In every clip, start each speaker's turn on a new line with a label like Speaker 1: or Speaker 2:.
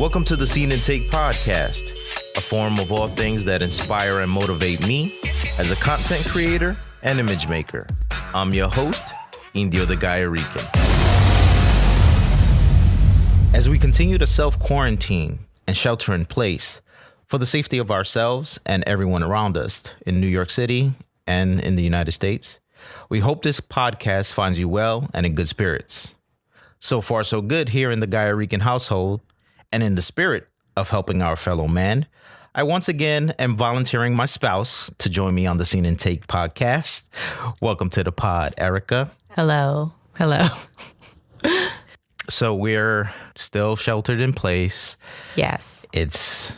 Speaker 1: Welcome to the Scene and Take podcast, a forum of all things that inspire and motivate me as a content creator and image maker. I'm your host, Indio and Erikka. As we continue to self-quarantine and shelter in place for the safety of ourselves and everyone around us in New York City and in the United States, we hope this podcast finds you well and in good spirits. So far, so good here in the Erikka household, and in the spirit of helping our fellow man, I once again am volunteering my spouse to join me on the Scene and Take podcast. Welcome to the pod, Erikka.
Speaker 2: Hello.
Speaker 1: So we're still sheltered in place.
Speaker 2: Yes.
Speaker 1: It's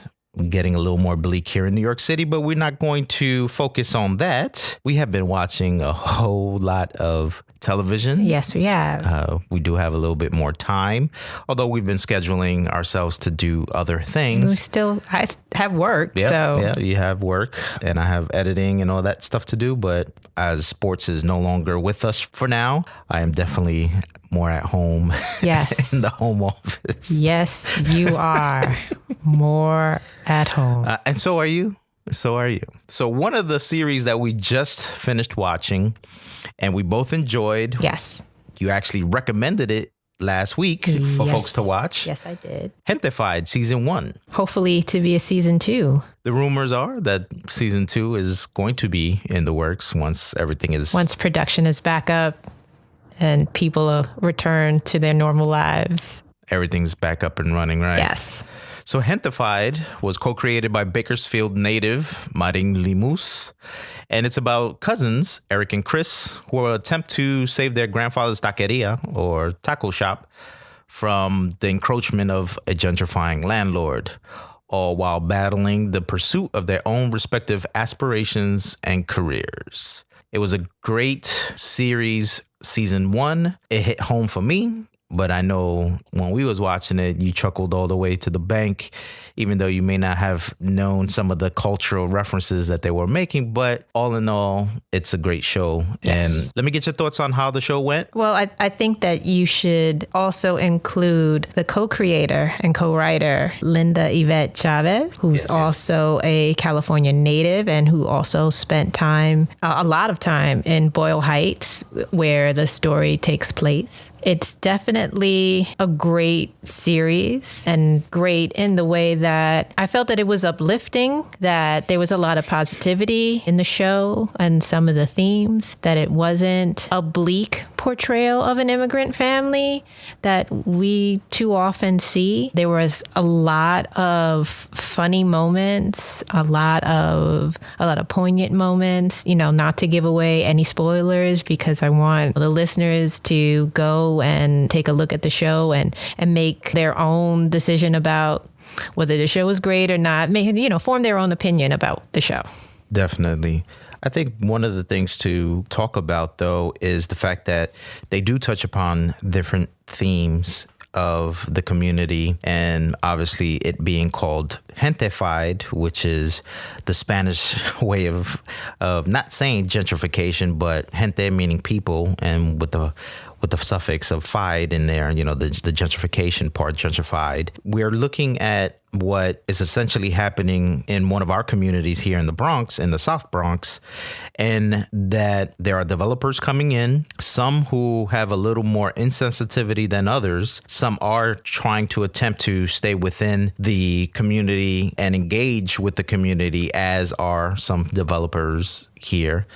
Speaker 1: getting a little more bleak here in New York City, but we're not going to focus on that. We have been watching a whole lot of television.
Speaker 2: Yes, we have.
Speaker 1: We do have a little bit more time, although we've been scheduling ourselves to do other things.
Speaker 2: I have work.
Speaker 1: Yeah, you have work and I have editing and all that stuff to do. But as sports is no longer with us for now, I am definitely more at home.
Speaker 2: Yes.
Speaker 1: In the home office.
Speaker 2: Yes, you are more at home.
Speaker 1: And so are you. So one of the series that we just finished watching and we both enjoyed.
Speaker 2: Yes.
Speaker 1: You actually recommended it last week for folks to watch.
Speaker 2: Yes, I did.
Speaker 1: Gentefied season 1.
Speaker 2: Hopefully to be a season 2.
Speaker 1: The rumors are that season 2 is going to be in the works once
Speaker 2: production is back up and people return to their normal lives.
Speaker 1: Everything's back up and running, right?
Speaker 2: Yes.
Speaker 1: So Gentefied was co-created by Bakersfield native Maring Limus, and it's about cousins, Eric and Chris, who will attempt to save their grandfather's taqueria, or taco shop, from the encroachment of a gentrifying landlord, all while battling the pursuit of their own respective aspirations and careers. It was a great series, season 1. It hit home for me. But I know when we was watching it, you chuckled all the way to the bank, even though you may not have known some of the cultural references that they were making. But all in all, it's a great show.
Speaker 2: Yes.
Speaker 1: And let me get your thoughts on how the show went.
Speaker 2: Well, I think that you should also include the co-creator and co-writer, Linda Yvette Chavez, who's also a California native and who also spent a lot of time in Boyle Heights, where the story takes place. It's definitely a great series and great in the way that I felt that it was uplifting, that there was a lot of positivity in the show and some of the themes, that it wasn't a bleak portrayal of an immigrant family that we too often see. There was a lot of funny moments, a lot of poignant moments, not to give away any spoilers because I want the listeners to go and take a look at the show and make their own decision about whether the show is great or not, form their own opinion about the show.
Speaker 1: Definitely. I think one of the things to talk about, though, is the fact that they do touch upon different themes of the community, and obviously it being called Gentefied, which is the Spanish way of not saying gentrification, but gente meaning people, and with the suffix of fied in there, the gentrification part, gentrified. We're looking at what is essentially happening in one of our communities here in the Bronx, in the South Bronx, and that there are developers coming in, some who have a little more insensitivity than others. Some are trying to attempt to stay within the community and engage with the community, as are some developers here.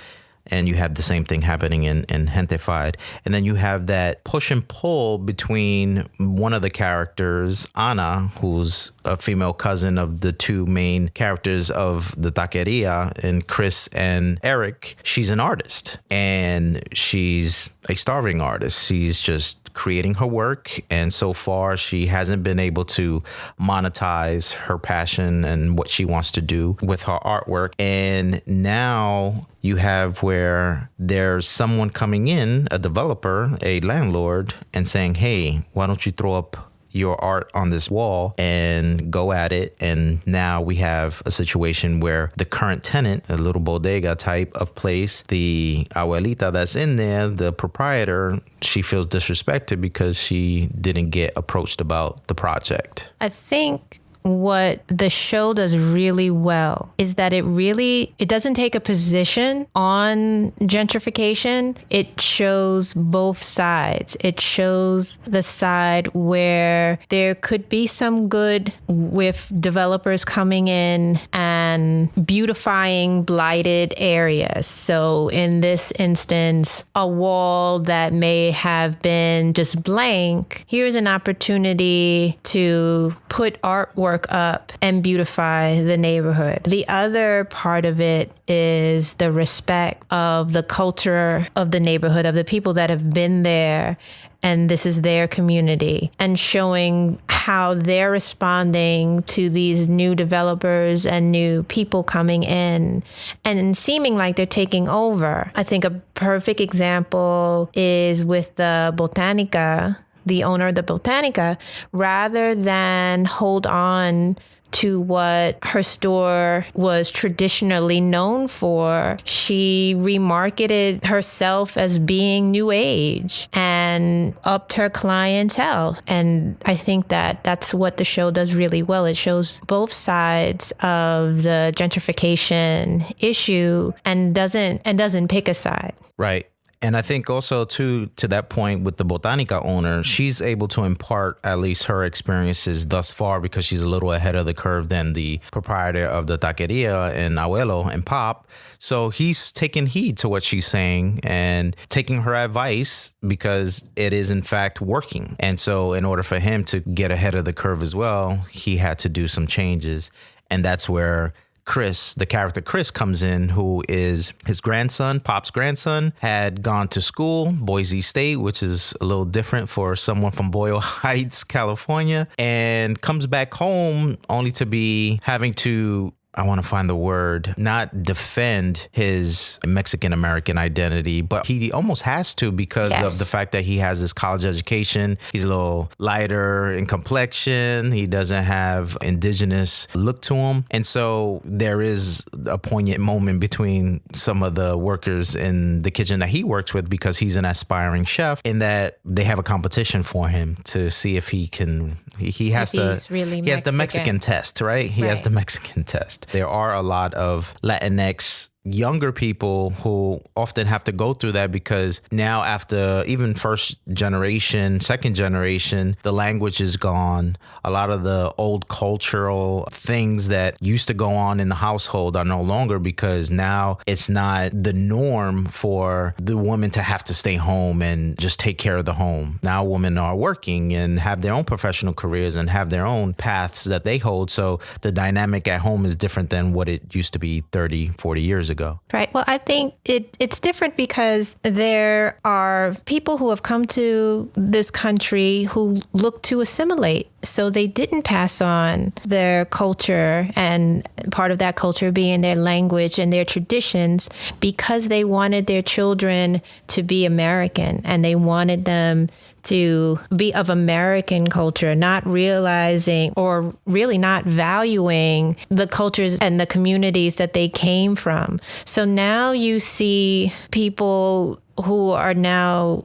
Speaker 1: And you have the same thing happening in Gentefied. And then you have that push and pull between one of the characters, Ana, who's a female cousin of the two main characters of the taqueria, and Chris and Eric. She's an artist, and she's a starving artist. She's just creating her work, and so far she hasn't been able to monetize her passion and what she wants to do with her artwork. And now you have where there's someone coming in, a developer, a landlord, and saying, hey, why don't you throw up your art on this wall and go at it. And now we have a situation where the current tenant, a little bodega type of place, the abuelita that's in there, the proprietor, she feels disrespected because she didn't get approached about the project.
Speaker 2: I think what the show does really well is that it doesn't take a position on gentrification. It shows both sides. It shows the side where there could be some good with developers coming in and beautifying blighted areas. So in this instance, a wall that may have been just blank, here's an opportunity to put artwork up and beautify the neighborhood. The other part of it is the respect of the culture of the neighborhood, of the people that have been there, and this is their community, and showing how they're responding to these new developers and new people coming in and seeming like they're taking over. I think a perfect example is with the Botanica, the owner of the Botanica, rather than hold on to what her store was traditionally known for, she remarketed herself as being new age and upped her clientele. And I think that that's what the show does really well. It shows both sides of the gentrification issue and doesn't pick a side.
Speaker 1: Right. And I think also, to that point with the Botanica owner, she's able to impart at least her experiences thus far because she's a little ahead of the curve than the proprietor of the taqueria and Abuelo and Pop. So he's taking heed to what she's saying and taking her advice because it is in fact working. And so in order for him to get ahead of the curve as well, he had to do some changes. And that's where Chris, the character Chris, comes in, who is his grandson, Pop's grandson, had gone to school, Boise State, which is a little different for someone from Boyle Heights, California, and comes back home only to be having to, I want to find the word, not defend his Mexican-American identity, but he almost has to because of the fact that he has this college education. He's a little lighter in complexion. He doesn't have indigenous look to him. And so there is a poignant moment between some of the workers in the kitchen that he works with because he's an aspiring chef, in that they have a competition for him to see if he can, he has the Mexican test, right? He has the Mexican test. There are a lot of Latinx younger people who often have to go through that because now, after even first generation, second generation, the language is gone. A lot of the old cultural things that used to go on in the household are no longer, because now it's not the norm for the woman to have to stay home and just take care of the home. Now women are working and have their own professional careers and have their own paths that they hold. So the dynamic at home is different than what it used to be 30, 40 years ago.
Speaker 2: Right. Well, I think it's different because there are people who have come to this country who look to assimilate. So they didn't pass on their culture, and part of that culture being their language and their traditions, because they wanted their children to be American and they wanted them to be of American culture, not realizing or really not valuing the cultures and the communities that they came from. So now you see people who are now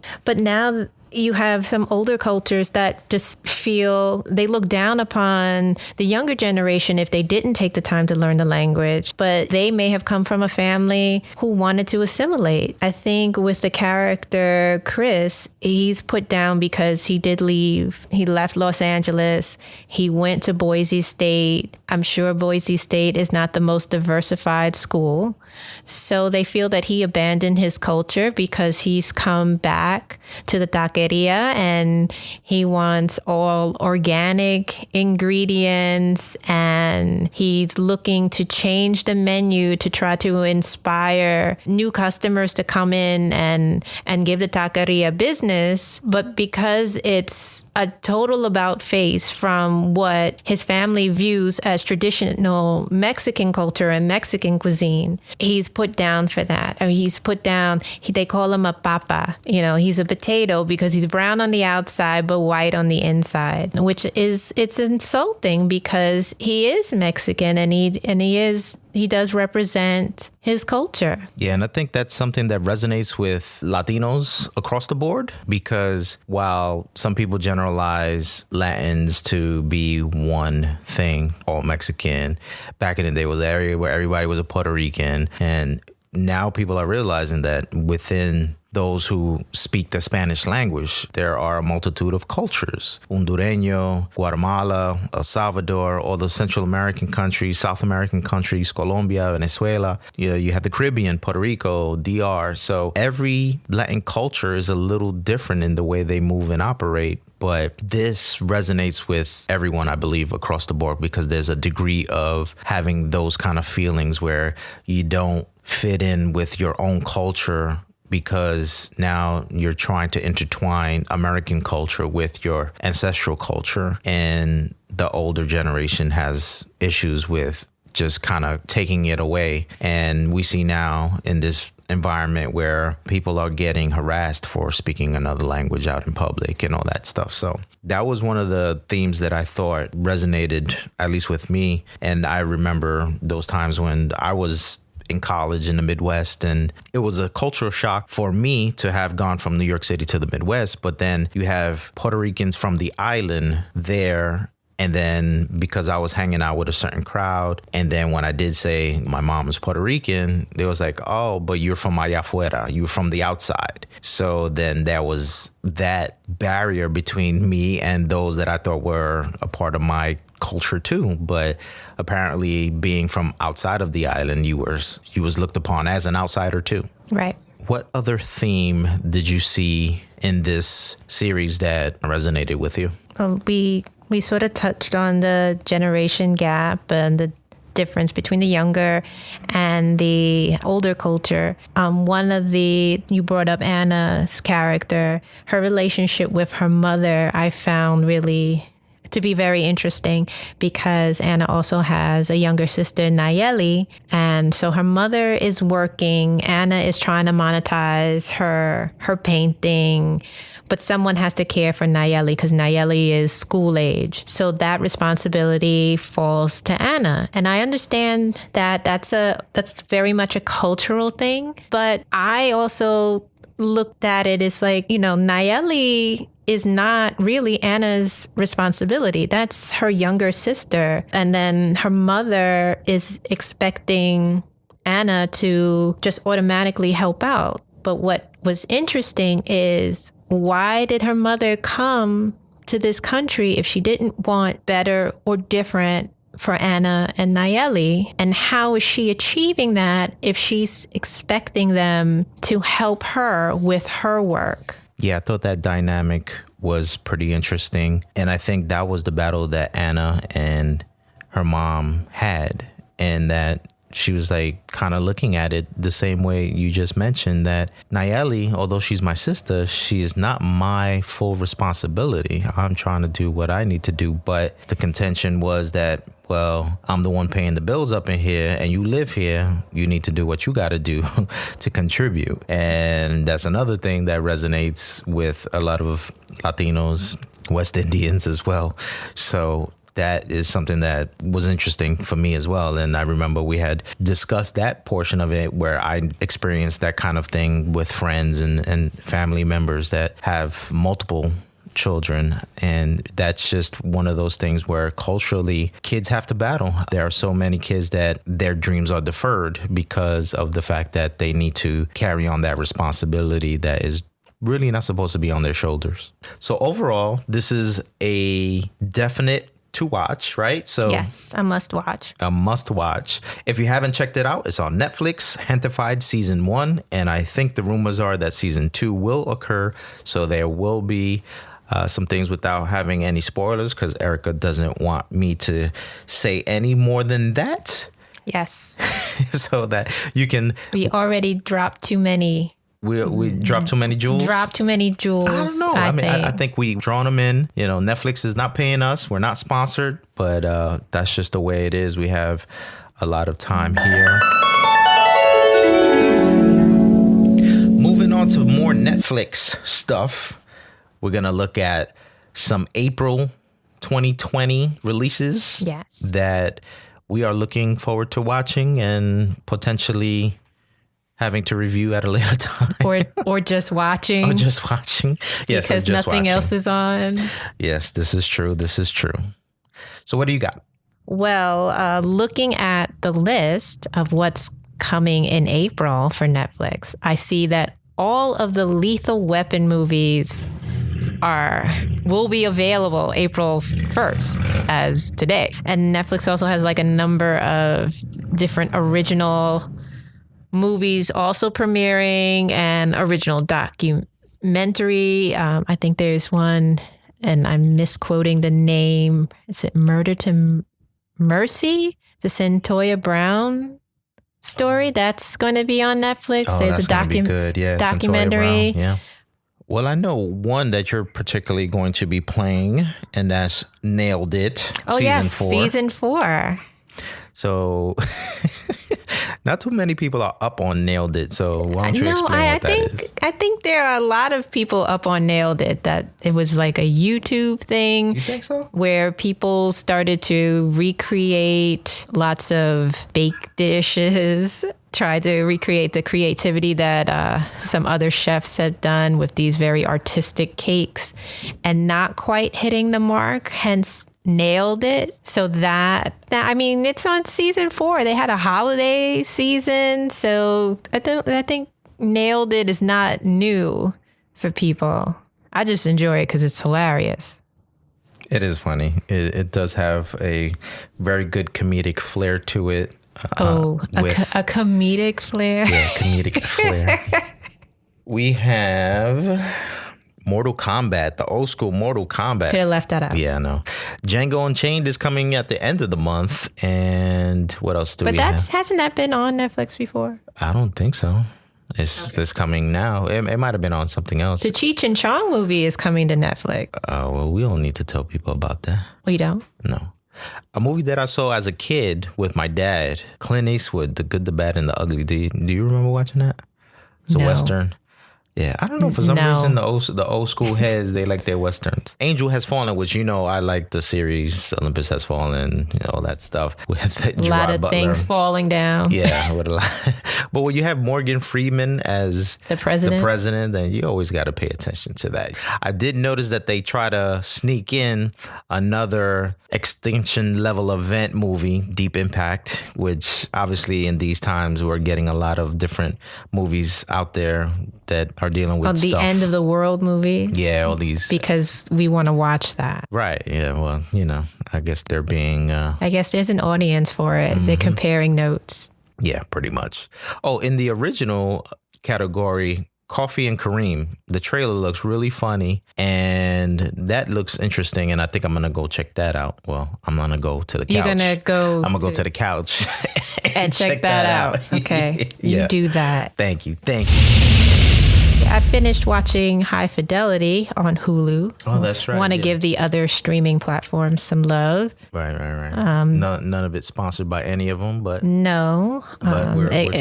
Speaker 2: you have some older cultures that just feel they look down upon the younger generation if they didn't take the time to learn the language, but they may have come from a family who wanted to assimilate. I think with the character Chris, he's put down because he did leave. He left Los Angeles. He went to Boise State. I'm sure Boise State is not the most diversified school. So they feel that he abandoned his culture because he's come back to the taqueria and he wants all organic ingredients, and he's looking to change the menu to try to inspire new customers to come in and give the taqueria business. But because it's a total about face from what his family views as traditional Mexican culture and Mexican cuisine, he's put down for that. I mean, he's put down, they call him a papa. You know, he's a potato because because he's brown on the outside but white on the inside, which it's insulting because he is Mexican and he does represent his culture.
Speaker 1: Yeah, and I think that's something that resonates with Latinos across the board, because while some people generalize Latins to be one thing, all Mexican, back in the day was an area where everybody was a Puerto Rican, and now people are realizing that within those who speak the Spanish language, there are a multitude of cultures. Hondureño, Guatemala, El Salvador, all the Central American countries, South American countries, Colombia, Venezuela. You have the Caribbean, Puerto Rico, DR. So every Latin culture is a little different in the way they move and operate. But this resonates with everyone, I believe, across the board, because there's a degree of having those kind of feelings where you don't fit in with your own culture, because now you're trying to intertwine American culture with your ancestral culture. And the older generation has issues with just kind of taking it away. And we see now in this environment where people are getting harassed for speaking another language out in public and all that stuff. So that was one of the themes that I thought resonated, at least with me. And I remember those times when I was in college in the Midwest, and it was a cultural shock for me to have gone from New York City to the Midwest. But then you have Puerto Ricans from the island there. And then because I was hanging out with a certain crowd, and then when I did say my mom is Puerto Rican, they was like, oh, but you're from allá afuera, you're from the outside. So then there was that barrier between me and those that I thought were a part of my culture too. But apparently being from outside of the island, you was looked upon as an outsider too.
Speaker 2: Right.
Speaker 1: What other theme did you see in this series that resonated with you?
Speaker 2: We sort of touched on the generation gap and the difference between the younger and the older culture. You brought up Anna's character, her relationship with her mother, I found really to be very interesting, because Anna also has a younger sister, Nayeli. And so her mother is working. Anna is trying to monetize her painting, but someone has to care for Nayeli because Nayeli is school age. So that responsibility falls to Anna. And I understand that that's very much a cultural thing. But I also looked at it as like, Nayeli is not really Anna's responsibility. That's her younger sister. And then her mother is expecting Anna to just automatically help out. But what was interesting is, why did her mother come to this country if she didn't want better or different for Anna and Nayeli? And how is she achieving that if she's expecting them to help her with her work?
Speaker 1: Yeah, I thought that dynamic was pretty interesting. And I think that was the battle that Anna and her mom had, and that she was like kind of looking at it the same way you just mentioned, that Nayeli, although she's my sister, she is not my full responsibility. I'm trying to do what I need to do. But the contention was that, well, I'm the one paying the bills up in here and you live here. You need to do what you got to do to contribute. And that's another thing that resonates with a lot of Latinos, West Indians as well. So that is something that was interesting for me as well. And I remember we had discussed that portion of it where I experienced that kind of thing with friends and family members that have multiple children. And that's just one of those things where culturally kids have to battle. There are so many kids that their dreams are deferred because of the fact that they need to carry on that responsibility that is really not supposed to be on their shoulders. So overall, this is a definite to watch, right? So
Speaker 2: yes, a must watch.
Speaker 1: A must watch. If you haven't checked it out, it's on Netflix, Gentefied Season 1. And I think the rumors are that Season 2 will occur. So there will be some things without having any spoilers, because Erikka doesn't want me to say any more than that.
Speaker 2: Yes.
Speaker 1: So that you can...
Speaker 2: We already dropped too many...
Speaker 1: We dropped too many jewels.
Speaker 2: Dropped too many jewels.
Speaker 1: I don't know. I think we've drawn them in. Netflix is not paying us. We're not sponsored, but that's just the way it is. We have a lot of time here. Moving on to more Netflix stuff. We're going to look at some April 2020 releases
Speaker 2: Yes.
Speaker 1: that we are looking forward to watching and potentially having to review at a later time.
Speaker 2: Or just watching.
Speaker 1: Or just watching. Yes,
Speaker 2: because
Speaker 1: just
Speaker 2: nothing
Speaker 1: watching.
Speaker 2: else is on.
Speaker 1: Yes, this is true. This is true. So what do you got?
Speaker 2: Well, looking at the list of what's coming in April for Netflix, I see that all of the Lethal Weapon movies will be available April 1st as today. And Netflix also has like a number of different original movies also premiering and original documentary. I think there's one, and I'm misquoting the name. Is it Murder to Mercy? The Centoya Brown story that's going to be on Netflix.
Speaker 1: Oh,
Speaker 2: There's
Speaker 1: that's
Speaker 2: a
Speaker 1: gonna be good. Yeah,
Speaker 2: documentary.
Speaker 1: Yeah. Well, I know one that you're particularly going to be playing, and that's Nailed It.
Speaker 2: Season 4.
Speaker 1: So, not too many people are up on Nailed It. So, why don't you explain what that is?
Speaker 2: I think there are a lot of people up on Nailed It, that it was like a YouTube thing.
Speaker 1: You think so?
Speaker 2: Where people started to recreate lots of baked dishes, try to recreate the creativity that some other chefs had done with these very artistic cakes and not quite hitting the mark, hence Nailed It. So that I mean, it's on season 4. They had a holiday season, so I think Nailed It is not new for people. I just enjoy it because it's hilarious.
Speaker 1: It is funny. It does have a very good comedic flair to it.
Speaker 2: A comedic flair.
Speaker 1: Yeah, comedic flair. We have Mortal Kombat, the old school Mortal Kombat.
Speaker 2: Could have left that out.
Speaker 1: Yeah, I know. Django Unchained is coming at the end of the month. And what else do we have?
Speaker 2: But hasn't that been on Netflix before?
Speaker 1: I don't think so. It's coming now. It might have been on something else.
Speaker 2: The Cheech and Chong movie is coming to Netflix.
Speaker 1: Oh, well, we don't need to tell people about that.
Speaker 2: Oh, you don't?
Speaker 1: No. A movie that I saw as a kid with my dad, Clint Eastwood, The Good, the Bad, and the Ugly. Do you remember watching that? It's a Western. Yeah, I don't know. For some reason, the old school heads, they like their Westerns. Angel Has Fallen, which, I like the series. Olympus Has Fallen, all that stuff. With
Speaker 2: a lot of things falling down.
Speaker 1: Yeah, with a lot. But when you have Morgan Freeman as the president, then you always got to pay attention to that. I did notice that they try to sneak in another extinction level event movie, Deep Impact, which obviously in these times we're getting a lot of different movies out there that are dealing with
Speaker 2: the
Speaker 1: stuff.
Speaker 2: End of the World movies.
Speaker 1: Yeah, all these.
Speaker 2: Because we want to watch that.
Speaker 1: Right. Yeah. Well, I guess they're being.
Speaker 2: I guess there's an audience for it. Mm-hmm. They're comparing notes.
Speaker 1: Yeah, pretty much. Oh, in the original category, Coffee and Kareem, the trailer looks really funny and that looks interesting. And I think I'm going to go check that out. Well, I'm going to go to the couch.
Speaker 2: You're going to go.
Speaker 1: I'm going to go to the couch
Speaker 2: and check that out. Okay.
Speaker 1: Yeah.
Speaker 2: You do that.
Speaker 1: Thank you.
Speaker 2: I finished watching High Fidelity on Hulu.
Speaker 1: Oh, that's right.
Speaker 2: Want to give the other streaming platforms some love.
Speaker 1: Right. None of it sponsored by any of them, but
Speaker 2: no.
Speaker 1: But we're taking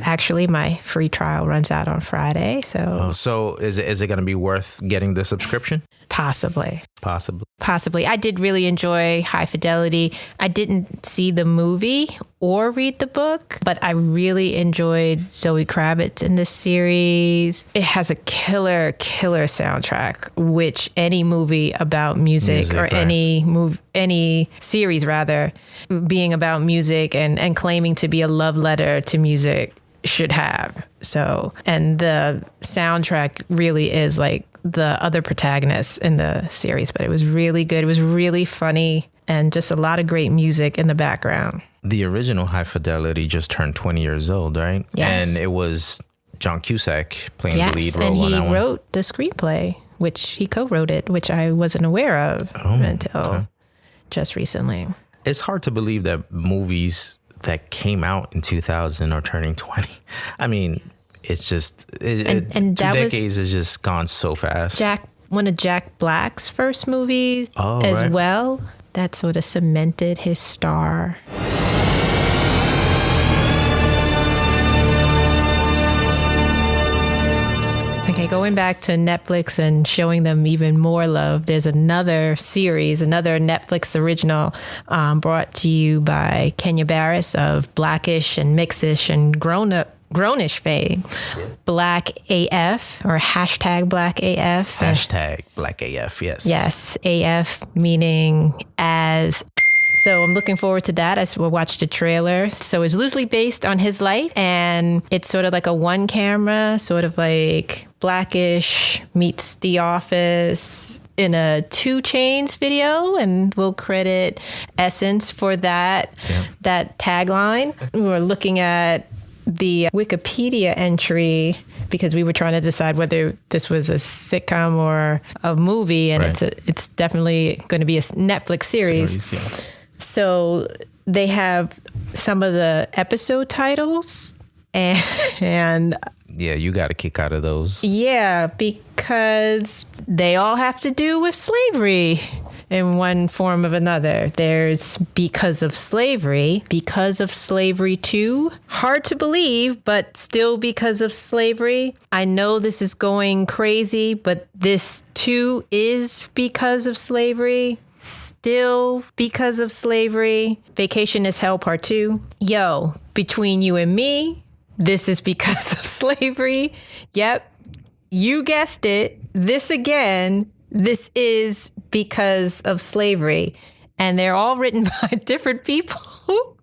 Speaker 2: actually, my free trial runs out on Friday.
Speaker 1: So is it going to be worth getting the subscription?
Speaker 2: Possibly.
Speaker 1: Possibly.
Speaker 2: I did really enjoy High Fidelity. I didn't see the movie or read the book, but I really enjoyed Zoe Kravitz in this series. It has a killer soundtrack, which any movie about music or right. any series rather, being about music and claiming to be a love letter to music should have. So, and the soundtrack really is like the other protagonists in the series, but it was really good. It was really funny and just a lot of great music in the background.
Speaker 1: The original High Fidelity just turned 20 years old, right?
Speaker 2: Yes.
Speaker 1: And it was John Cusack playing the lead role on that one.
Speaker 2: And he wrote the screenplay, which he co-wrote it, which I wasn't aware of until just recently.
Speaker 1: It's hard to believe that movies that came out in 2000 are turning 20. I mean, it's just, and 2 decades has just gone so fast.
Speaker 2: One of Jack Black's first movies well. That sort of cemented his star. Okay, going back to Netflix and showing them even more love, there's another series, another Netflix original brought to you by Kenya Barris of Blackish and Mixish and Grownish fame. Black AF or hashtag Black AF.
Speaker 1: Hashtag Black AF, yes.
Speaker 2: Yes, AF meaning as. So I'm looking forward to that as we'll watch the trailer. So it's loosely based on his life, and it's sort of like a one camera, sort of like Blackish meets The Office in a 2 Chainz video, and we'll credit Essence for that tagline. We're looking at the Wikipedia entry because we were trying to decide whether this was a sitcom or a movie, and it's definitely going to be a Netflix series. Yeah. So they have some of the episode titles and
Speaker 1: yeah, you got a kick out of those.
Speaker 2: Yeah, because they all have to do with slavery in one form or another. There's Because of Slavery 2. Hard to believe, but still Because of Slavery. I know this is going crazy, but this too is because of slavery. Still Because of Slavery. Vacation is Hell Part 2. Yo, Between You and Me. This is Because of Slavery. Yep, you guessed it. This again. This is Because of Slavery. And they're all written by different people.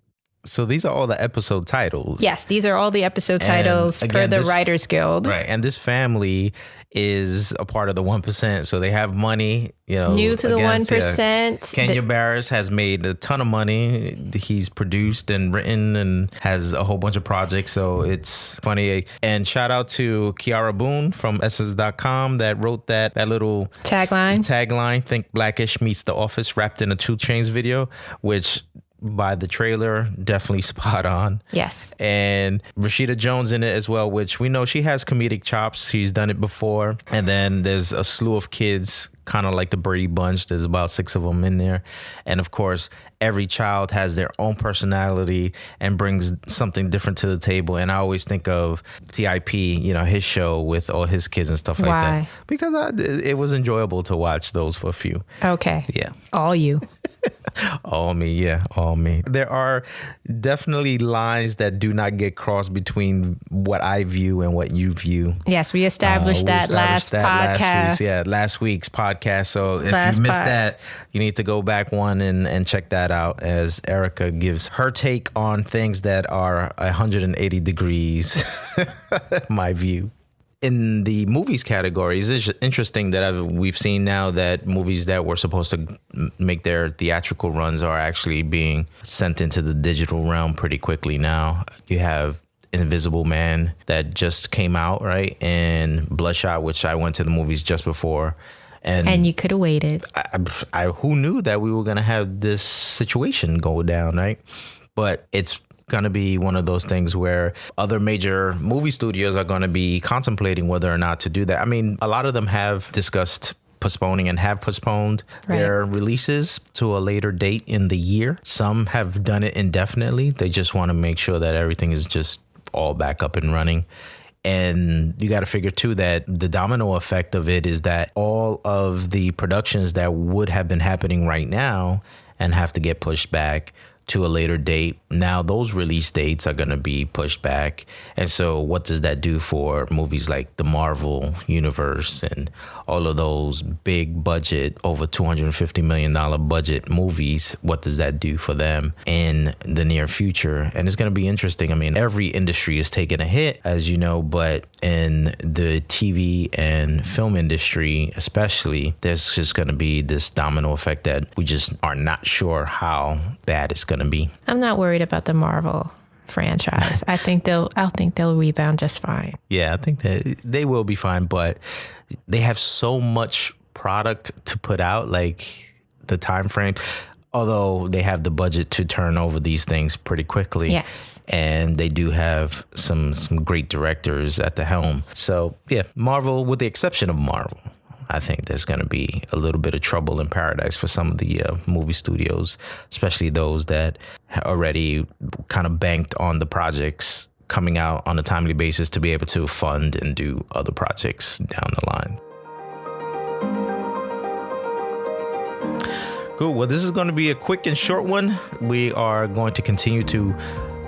Speaker 1: So these are all the episode titles.
Speaker 2: Yes, these are all the episode titles per the Writers Guild.
Speaker 1: Right. And this family is a part of the 1%. So they have money,
Speaker 2: new to the 1%.
Speaker 1: Kenya Barris has made a ton of money. He's produced and written and has a whole bunch of projects. So it's funny. And shout out to Kiara Boone from Essence.com that wrote that little tagline. Think Blackish meets The Office wrapped in a 2 Chainz video, which by the trailer, definitely spot on.
Speaker 2: Yes.
Speaker 1: And Rashida Jones in it as well, which we know she has comedic chops. She's done it before. And then there's a slew of kids, kind of like the Brady Bunch. There's about 6 of them in there. And of course, every child has their own personality and brings something different to the table. And I always think of TIP, his show with all his kids and stuff like that. Because it was enjoyable to watch those for a few.
Speaker 2: Okay.
Speaker 1: Yeah.
Speaker 2: All you.
Speaker 1: All me, yeah, all me. There are definitely lines that do not get crossed between what I view and what you view.
Speaker 2: Yes, we established that last podcast.
Speaker 1: Last week's podcast. So if you missed that, you need to go back one and check that out as Erikka gives her take on things that are 180 degrees, my view. In the movies categories, it's interesting that we've seen now that movies that were supposed to make their theatrical runs are actually being sent into the digital realm pretty quickly now. You have Invisible Man that just came out, right? And Bloodshot, which I went to the movies just before. And
Speaker 2: you could have waited.
Speaker 1: I who knew that we were going to have this situation go down, right? But it's going to be one of those things where other major movie studios are going to be contemplating whether or not to do that. I mean, a lot of them have discussed postponing and have postponed their releases to a later date in the year. Some have done it indefinitely. They just want to make sure that everything is just all back up and running. And you got to figure, too, that the domino effect of it is that all of the productions that would have been happening right now and have to get pushed back to a later date, now those release dates are going to be pushed back. And so what does that do for movies like the Marvel universe and all of those big budget, over $250 million budget movies? What does that do for them in the near future? And it's going to be interesting. I mean, every industry is taking a hit, as you know, but in the TV and film industry especially, there's just going to be this domino effect that we just are not sure how bad it's going to be.
Speaker 2: I'm not worried about the Marvel franchise. I think they'll rebound just fine.
Speaker 1: Yeah, I think that they will be fine, but they have so much product to put out, like the time frame. Although they have the budget to turn over these things pretty quickly.
Speaker 2: Yes.
Speaker 1: And they do have some great directors at the helm. So, yeah, Marvel, with the exception of Marvel, I think there's going to be a little bit of trouble in paradise for some of the movie studios, especially those that already kind of banked on the projects coming out on a timely basis to be able to fund and do other projects down the line. Cool. Well, this is going to be a quick and short one. We are going to continue to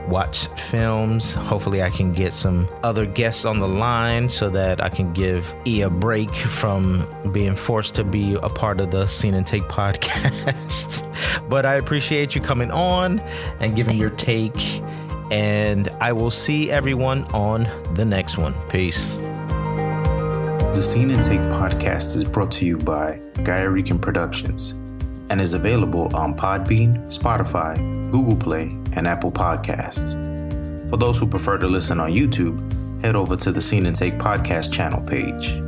Speaker 1: watch films. Hopefully I can get some other guests on the line so that I can give E a break from being forced to be a part of the Scene and Take podcast. But I appreciate you coming on and giving your take. And I will see everyone on the next one. Peace.
Speaker 3: The Scene and Take podcast is brought to you by Guy Erikka Productions and is available on Podbean, Spotify, Google Play, and Apple Podcasts. For those who prefer to listen on YouTube, head over to the Scene and Take podcast channel page.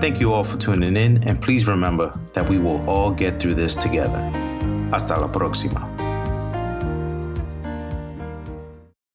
Speaker 3: Thank you all for tuning in, and please remember that we will all get through this together. Hasta la próxima.